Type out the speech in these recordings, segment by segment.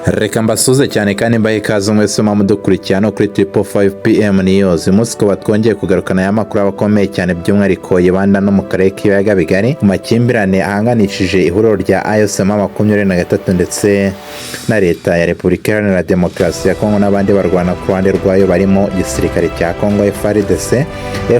Reka mbasuze cyane kandi mbahe ikaze mwese mudukurikirana kuri 5 PM News. Umunsi ko batwongeye kugarukana ya makuru abakomeye cyane by'umwihariko yibanda no mu karere k'ibiyaga bigari mu makimbirane ahanganishije ihuriro rya M23 ndetse na leta ya Repubulika Iharanira Demokarasi ya Kongo n'abandi barwana ku ruhande rwayo barimo igisirikare cya Kongo FARDC,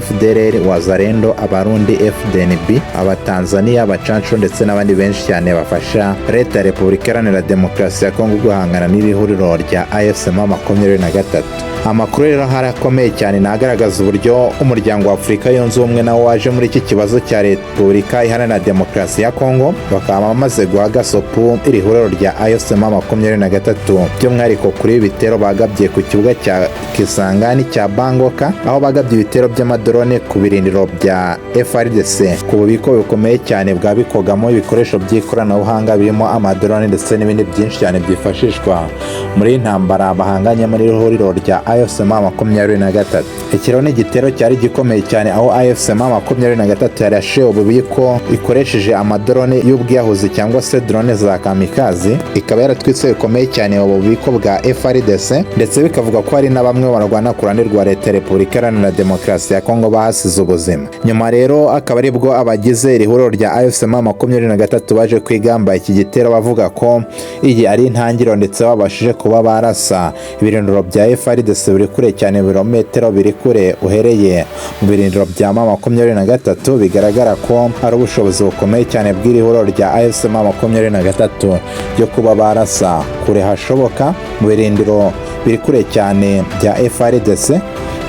FDLR, Wazalendo, Abarundi, FDNB, Abatanzania, Abacanco ndetse n'abandi benshi cyane bafasha leta ya Repubulika Iharanira Demokarasi ya Kongo guhangana n'ihuriro rya M23. Amakuru rero harakomeye cyane nagaragaza uburyo umuryango wa Afurika yunze ubumwe nawo waje muri iki kibazo cya Repubulika Iharanira Demokarasi ya Kongo, bakaba bamaze guha gasopu iri huriro rya M23 by'umwihariko kuri ibitero bagabye ku kibuga cya Kisangani cya Bangoka, aho bagabye ibitero by'amadrone ku birindiro bya FARDC ku bubiko bukomeye cyane bwabikogamo ibikoresho by'ikoranabuhanga birimo amadrone ndetse n'ibindi byinshi cyane byifashishwa muri intambara bahanganye muri ihuriro rya M23. Ikiro ni igitero cyari gikomeye cyane aho M23 yarashe ububiko ikoresheje amadrone y'ubwiyahuzi cyangwa se drone za kamikazi, ikaba yaratwitse bikomeye cyane ububiko bwa FARDC ndetse bikavuga ko hari na bamwe barwana ku ruhande rwa leta ya Repubulika Iharanira Demokarasi ya Kongo bahasize ubuzima. Nyuma rero akaba aribwo abagize iri huriro rya M23 baje kwigamba iki gitero bavuga ko iyi ari intangiriro ndetse babashije kuba barasa ibirindiro bya FARDC biri kure cyane ibirometero biri kure uhereye mu birindiro bya M23. Bigaragara ko ari ubushobozi bukomeye cyane bw'iri huriro rya M23 byo kuba barasa kure hashoboka mu birindiro biri kure cyane bya FARDC.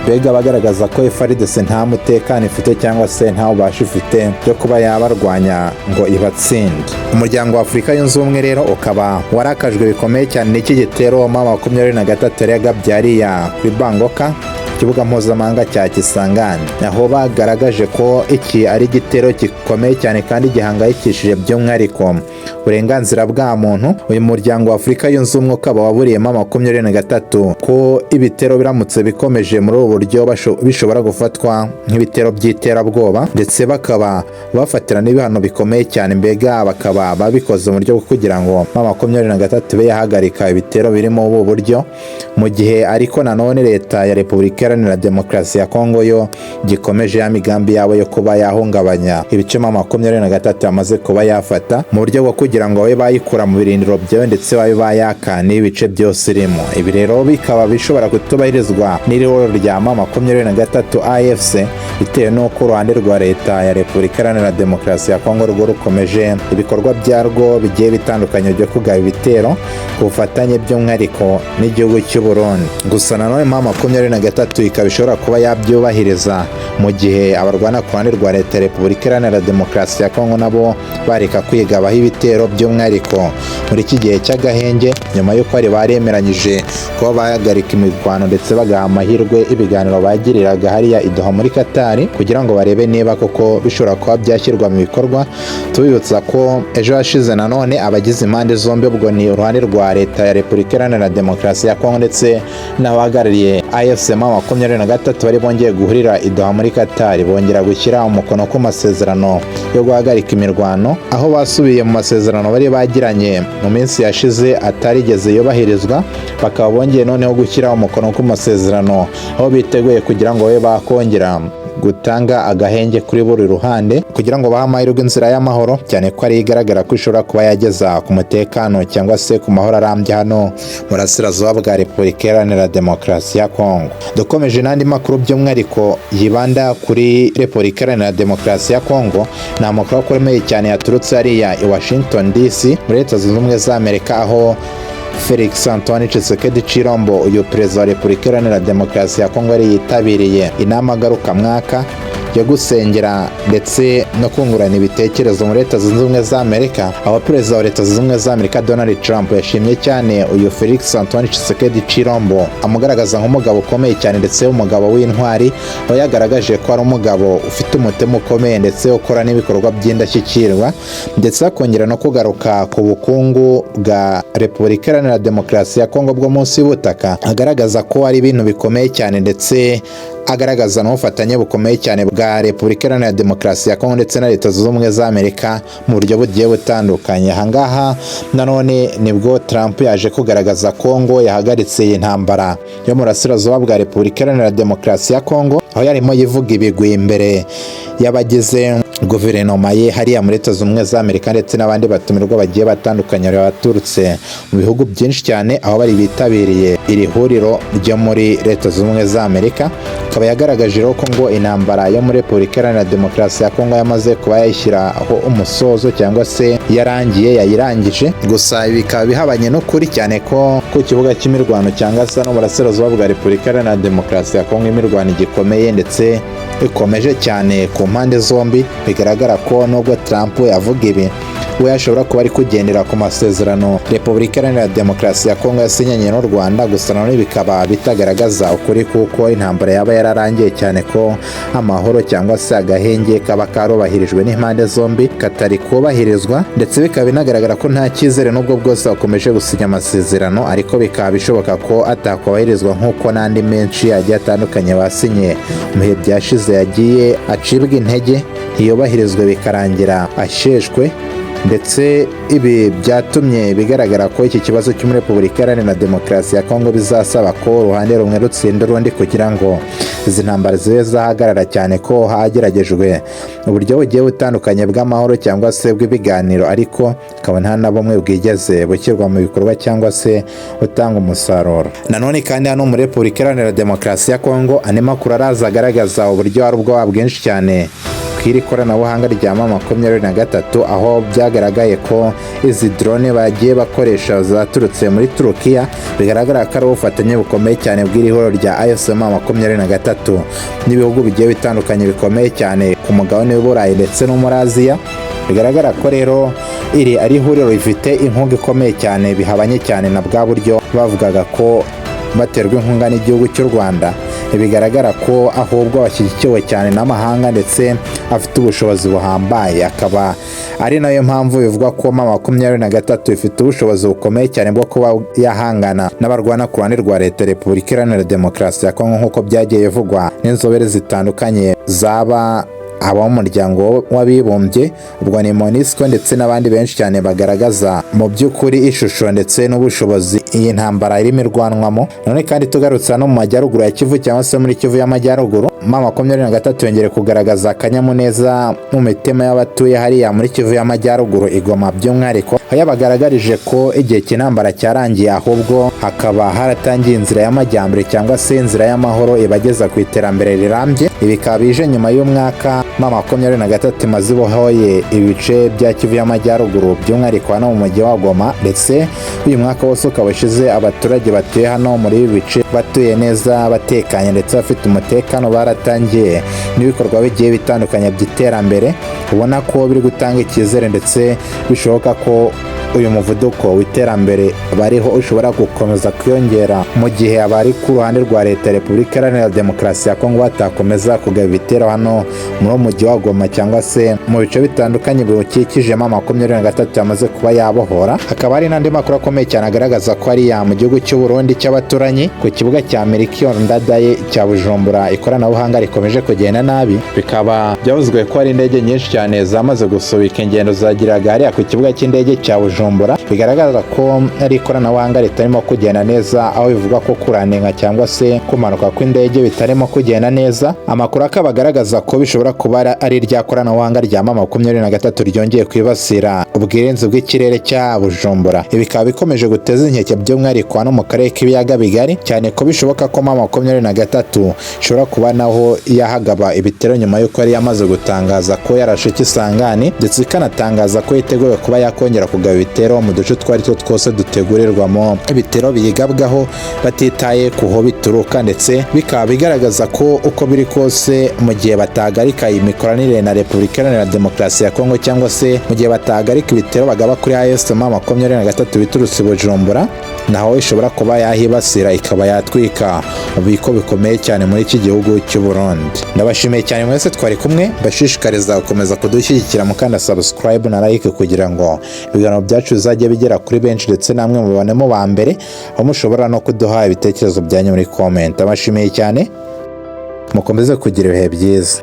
Bega bagaragaza ko FARDC nta mutekano ifite cyangwa se nta ubasha ifite byo kuba yabarwanya ngo ibatsinde. Umuryango wa Afurika yunze ubumwe rero ukaba warakajwe bikomeye cyane n'iki gitero M23 yagabye ariya kuri Bangoka, kibuga mpuzamahanga cya Kisangani, aho bagaragaje ko iki ari igitero gikomeye cyane kandi gihangayikishije by'umwihariko uburenganzira bwa muntu. Uyu muryango wa Afurika yunze ubumwe ukaba waburiyemo M23 ko ibitero biramutse bikomeje muri ubu buryo bishobora gufatwa nk'ibitero by'iterabwoba ndetse bakaba bafatira n'ibihano bikomeye cyane. Mbega bakaba babikoze mu buryo bwo kugira ngo M23 be yahagarika ibitero birimo ubu buryo, mu gihe ariko nanone leta ya Repubulika Iharanira Demokarasi ya Kongo yo gikomeje ya migambi yabo yo kuba yahungabanya ibice M23 amaze kuba yafata mu buryo bwo kugira ngo babe bayikura mu birindiro byawe ndetse babe bayakana ibice byose irimo. Ibi rero bikaba bishobora kutubahirizwa n'iri huriro rya M23 AFC bitewe n'uko uruhande rwa leta ya Repubulika Iharanira Demokarasi ya Kongo rwo rukomeje ibikorwa byarwo bigiye bitandukanye byo kugaba ibitero ku bufatanye by'umwihariko n'igihugu cy'u Burundi. Gusa nanone M23 ikaba ishobora kuba yabyubahiriza mu gihe abarwana ku ruhande rwa leta ya Repubulika Iharanira Demokarasi ya Kongo nabo bareka kwigabaho ibitero by'umwihariko muri iki gihe cy'agahenge, nyuma y'uko bari baremeranyije kuba bahagarika imirwano ndetse bagaha amahirwe ibiganiro bagiriraga hariya i Doha muri Katari kugira ngo barebe niba koko bishobora kuba byashyirwa mu bikorwa. Tubibutsa ko ejo hashize nanone abagize impande zombi, ubwo ni uruhande rwa leta ya Repubulika Iharanira Demokarasi ya Kongo ndetse n'abahagarariye M23 bari bongeye guhurira i Doha muri Katari, bongera gushyira umukono ku masezerano yo guhagarika imirwano, aho basubiye mu masezerano bari bagiranye mu minsi yashize atarigeze yubahirizwa. Bakaba bongeye noneho gushyira umukono ku masezerano aho biteguye kugira ngo babe bakongera gutanga agahenge kuri buri ruhande kugira ngo bahe amahirwe inzira y'amahoro, cyane ko ari igaragara ko ishobora kuba yageza ku mutekano cyangwa se ku mahoro arambye hano burasirazuba bwa Repubulika Iharanira Demokarasi ya Kongo. Dukomeje n'andi makuru by'umwihariko yibanda kuri Repubulika Iharanira Demokarasi ya Kongo, ni amakuru akomeye cyane yaturutse hariya i Washington DC muri Leta Zunze Ubumwe za Amerika, aho Felix Antoine Tshisekedi Chilombo, uyu perezida wa Repubulika Iharanira Demokarasi ya Kongo, yari yitabiriye inama ngarukamwaka yo gusengera ndetse no kungurana ibitekerezo muri Leta Zunze Ubumwe za Amerika, aho perezida wa Leta Zunze Ubumwe za Amerika Donald Trump yashimye cyane uyu Felix Antoine Tshisekedi Chilombo, amugaragaza nk'umugabo ukomeye cyane ndetse umugabo w'intwari, aho yagaragaje ko ari umugabo ufite umutima ukomeye ndetse ukora n'ibikorwa by'indashyikirwa, ndetse akongera no kugaruka ku bukungu bwa Repubulika Iharanira Demokarasi ya Kongo bwo munsi y'ubutaka, agaragaza ko ari ibintu bikomeye cyane ndetse agaragaza n'ubufatanye bukomeye cyane bwa Repubulika Iharanira Demokarasi ya Kongo ndetse na Leta Zunze Ubumwe za Amerika mu buryo bugiye butandukanye. Ahangaha nanone nibwo Trump yaje kugaragaza Kongo yahagaritse intambara yo mu burasirazuba bwa Repubulika Iharanira Demokarasi ya Kongo, aho yarimo yivuga ibigwi imbere y'abagize guverinoma ye hariya muri Leta Zunze Ubumwe za Amerika ndetse n'abandi batumirwa bagiye batandukanye baturutse mu bihugu byinshi cyane, aho bari bitabiriye iri huriro ryo muri Leta Zunze Ubumwe za Amerika. Akaba yagaragaje ko ngo intambara yo muri Repubulika Iharanira Demokarasi ya Kongo yamaze kuba yashyiraho umusozo cyangwa se yarangiye, yayirangije. Gusa bikaba bihabanye no kuri cyane ko ku kibuga cy'imirwano cyangwa se no mu burasirazuba bwa Repubulika Iharanira Demokarasi ya Kongo imirwano igikomeye ndetse ikomeje cyane ku mpande zombi. Bigaragara ko nubwo Trump yavuga ibi, we ashobora kuba ari kugendera ku masezerano Repubulika Iharanira Demokarasi ya Kongo yasinyanye n'u Rwanda. Gusa nanone bikaba bitagaragaza ukuri kuko intambara yaba yararangiye cyane ko amahoro cyangwa se agahenge kaba karubahirijwe n'impande zombi katari kubahirizwa, ndetse bikaba binagaragara ko nta cyizere n'ubwo bwose bakomeje gusinya amasezerano, ariko bikaba bishoboka ko atakubahirizwa nk'uko n'andi menshi agiye atandukanye basinye mu bihe byashize yagiye acibwa intege ntiyubahirizwe bikarangira asheshwe. Ndetse ibi byatumye bigaragara ko iki kibazo cyo muri Repubulika Iharanira Demokarasi ya Kongo bizasaba ko uruhande rumwe rutsinda urundi kugira ngo izi ntambara zibe zahagarara, cyane ko hageragejwe uburyo bugiye butandukanye bw'amahoro cyangwa se bw'ibiganiro, ariko akaba nta na bumwe bwigeze bushyirwa mu bikorwa cyangwa se butanga umusaruro. Nanone kandi hano muri Repubulika Iharanira Demokarasi ya Kongo andi makuru araza agaragaza uburyo hari ubwoba bwinshi cyane iri koranabuhanga rya M23, aho byagaragaye ko izi drone bagiye bakoresha zaturutse muri Turukiya. Bigaragara ko ari ubufatanye bukomeye cyane bw'iri huriro rya M23 n'ibihugu bigiye bitandukanye bikomeye cyane ku mugabane w'Uburayi ndetse no muri Aziya. Bigaragara ko rero iri ari ihuriro rifite inkunga ikomeye cyane, bihabanye cyane na bwa buryo bavugaga ko baterwa inkunga n'igihugu cy'u Rwanda. Bigaragara ko ahubwo bashyigikiwe cyane n'amahanga ndetse afite ubushobozi buhambaye, akaba ari nayo mpamvu bivuga ko M23 ifite ubushobozi bukomeye cyane bwo kuba yahangana n'abarwana ku ruhande rwa Leta Repubulika Iharanira Demokarasi ya Kongo, nk'uko byagiye bivugwa n'inzobere zitandukanye zaba abo mu muryango w'abibumbye, ubwo ni MONUSCO ndetse n'abandi benshi cyane bagaragaza mu by'ukuri ishusho ndetse n'ubushobozi iyi ntambara irimo irwanwamo. None kandi tugarutse no mu majyaruguru ya Kivu cyangwa se muri Kivu y'Amajyaruguru, M23 yongeye kugaragaza akanyamuneza mu mitima y'abatuye hariya muri Kivu y'Amajyaruguru Igoma, by'umwihariko aho yabagaragarije ko igihe cy'intambara cyarangiye, ahubwo hakaba haratangiye inzira y'amajyambere cyangwa se inzira y'amahoro ibageza ku iterambere rirambye. Ibi bikaba bije nyuma y'umwaka M23 imaze ibohoye ibice bya Kivu y'Amajyaruguru, by'umwihariko hano mu mujyi wa Goma, ndetse uyu mwaka wose ukaba ushize abaturage batuye hano muri ibi bice batuye neza batekanye ndetse bafite umutekano. Baratangiye n'ibikorwa bigiye bitandukanye by'iterambere, ubona ko biri gutanga icyizere ndetse bishoboka ko uyu muvuduko w'iterambere bariho ushobora gukomeza kwiyongera mu gihe abari ku ruhande rwa Leta Repubulika Iharanira Demokarasi ya Kongo batakomeza kugaba ibitero hano muri mujyi wa Goma cyangwa se mu bice bitandukanye biwukikije M23 yamaze kuba yabohora. Hakaba hari n'andi makuru akomeye cyane agaragaza ko ari ya mu gihugu cy'u Burundi cy'abaturanyi ku kibuga cya Amerika Ndadaye cya Bujumbura ikoranabuhanga rikomeje kugenda nabi. Bikaba byavuzwe ko hari indege nyinshi cyane zamaze gusubika ingendo zagiraga hariya ku kibuga cy'indege cya Bujumbura. Bigaragaza ko ari ikoranabuhanga ritarimo kugenda neza, aho bivuga ko kuranenga cyangwa se kumanuka kw'indege bitarimo kugenda neza. Amakuru akaba agaragaza ko bishobora kuba ari irya koranabuhanga rya M23 ryongeye kwibasira ubwirinzi bw'ikirere cya Bujumbura. Ibi bikaba bikomeje guteza inkeke by'umwihariko hano mu karere k'ibiyaga bigari, cyane ko bishoboka ko M23 ishobora kuba naho yahagaba ibitero nyuma y'uko yari yamaze gutangaza ko yarashe Kisangani, ndetse ikanatangaza ko yiteguye kuba yakongera kugaba ibitero mu duce twari two twose dutegurirwamo ibitero biyigabwaho batitaye kuho bituruka. Ndetse bikaba bigaragaza ko uko biri kose mu gihe batagarika imikoranire na Repubulika Iharanira Demokarasi ya Kongo cyangwa se mu gihe batagarika ibitero bagaba kuri M23 biturutse Bujumbura, naho ishobora kuba yahibasira ikaba yatwika ubiko bikomeye cyane muri iki gihugu cy'u Burundi. Ndabashimiye cyane mwese twari kumwe, bashishikariza gukomeza kudushyigikira mukanda subscribe na like kugira ngo ibiganiro byacu bizajya bigera kuri benshi ndetse namwe mubonemo ba mbere, aho mushobora no kuduha ibitekerezo byanyu muri comment. Ndabashimiye cyane. mukomeze kugira ibihe byiza.